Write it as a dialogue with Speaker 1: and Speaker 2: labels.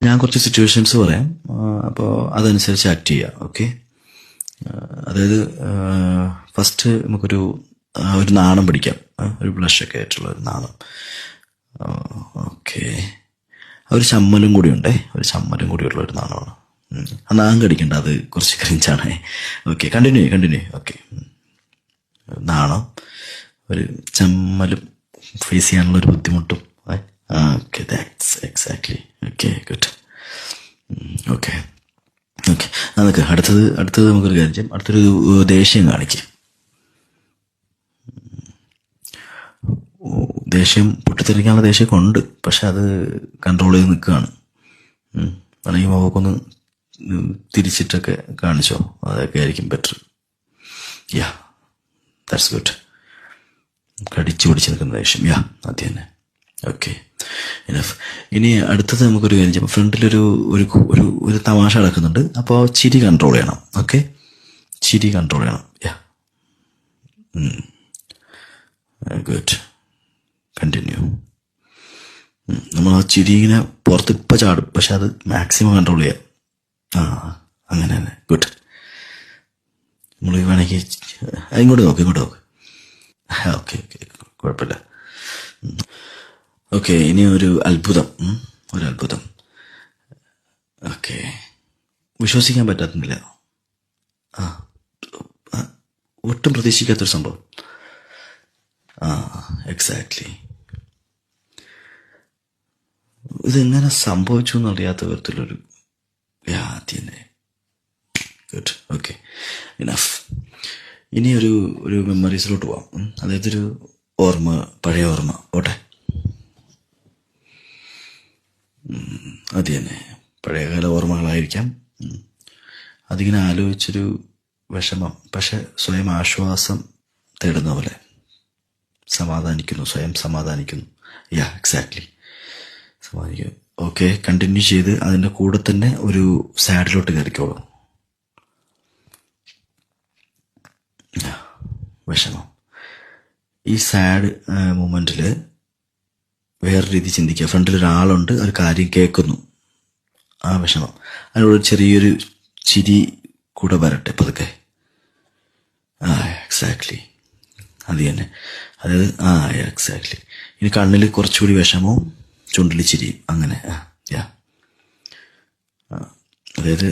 Speaker 1: ഞാൻ കുറച്ച് സിറ്റുവേഷൻസ് പറയാം, അപ്പോൾ അതനുസരിച്ച് ആക്ട് ചെയ്യുക. ഓക്കെ, അതായത് ഫസ്റ്റ് നമുക്കൊരു ഒരു നാണം പിടിക്കാം, ഒരു ബ്ലഷൊക്കെ ആയിട്ടുള്ള ഒരു നാണം. ഓക്കെ, ഒരു ചമ്മലും കൂടി ഉണ്ടേ, ഒരു ചമ്മലും കൂടിയുള്ള ഒരു നാണമാണ്. ആ നാം കടിക്കണ്ട, അത് കുറച്ച് ക്രിഞ്ചാണേ. Okay, continue. ഓക്കെ, നാണം, ഒരു ചമ്മലും ഫേസ് ചെയ്യാനുള്ള ഒരു ബുദ്ധിമുട്ടും. Okay, that's exactly. Okay, good. Okay, നമുക്ക് അടുത്തത് നമുക്കൊരു കാര്യം ചെയ്യാം. അടുത്തൊരു ദേഷ്യം കാണിക്കും. ദേഷ്യം പൊട്ടിത്തെറിക്കാനുള്ള ദേഷ്യമൊക്കെ ഉണ്ട്, പക്ഷെ അത് കൺട്രോൾ ചെയ്ത് നിൽക്കുകയാണ്. വേണമെങ്കിൽ മുഖക്കൊന്ന് തിരിച്ചിട്ടൊക്കെ കാണിച്ചോ, അതൊക്കെ ആയിരിക്കും ബെറ്റർ. Yeah, that's good. കടിച്ചു പിടിച്ച് നിൽക്കുന്ന ദേഷ്യം, യാ, അത് തന്നെ. Okay, enough. ഇനി അടുത്തത് നമുക്കൊരു കാര്യം ചെയ്യാം. ഫ്രണ്ടിലൊരു ഒരു തമാശ നടക്കുന്നുണ്ട്, അപ്പോൾ ചിരി കൺട്രോൾ ചെയ്യണം. ഓക്കെ, ചിരി കൺട്രോൾ ചെയ്യണം. യാ, ഗുഡ്. കണ്ടിന്യൂ. നമ്മൾ ആ ചിരി ഇങ്ങനെ പുറത്ത് ഇപ്പം ചാടും, പക്ഷെ അത് മാക്സിമം കൺട്രോൾ ചെയ്യാം. അങ്ങനെ തന്നെ. ഗുഡ്. നമ്മൾ വേണമെങ്കിൽ ഇങ്ങോട്ട് നോക്ക്. ഓക്കെ, കുഴപ്പമില്ല. ഓക്കെ, ഇനി ഒരു അത്ഭുതം. ഓക്കെ, വിശ്വസിക്കാൻ പറ്റാത്തുന്നില്ല. ഒട്ടും പ്രതീക്ഷിക്കാത്തൊരു സംഭവം. എക്സാക്ട്ലി. ഇതെങ്ങനെ സംഭവിച്ചു എന്നറിയാത്ത വിധത്തിലൊരു തന്നെ. ഗുഡ്. Okay, enough. ഇനി ഒരു മെമ്മറീസിലോട്ട് പോവാം. അതായത് ഒരു പഴയ ഓർമ്മ പോട്ടെ. അത് തന്നെ, പഴയകാല ഓർമ്മകളായിരിക്കാം. അതിങ്ങനെ ആലോചിച്ചൊരു വിഷമം, പക്ഷെ സ്വയം ആശ്വാസം തേടുന്ന പോലെ സ്വയം സമാധാനിക്കുന്നു. യാ, എക്സാക്ട്ലി, സമാധാനിക്കുന്നു. ഓക്കെ, കണ്ടിന്യൂ ചെയ്ത് അതിൻ്റെ കൂടെ തന്നെ ഒരു സാഡിലോട്ട് കയറിക്കോളൂ. വിഷമം. ഈ സാഡ് മൊമെന്റിൽ വേറെ രീതി ചിന്തിക്കുക. ഫ്രണ്ടിൽ ഒരാളുണ്ട്, ഒരു കാര്യം കേൾക്കുന്നു, ആ വിഷമം, അതിനോട് ചെറിയൊരു ചിരി കൂടെ വരട്ടെ പതുക്കെ. എക്സാക്ട്ലി, അത് തന്നെ. അതായത് എക്സാക്ട്ലി. ഇനി കണ്ണിൽ കുറച്ചുകൂടി വിഷമവും ചുണ്ടിൽ ചിരിയും, അങ്ങനെ. അതായത്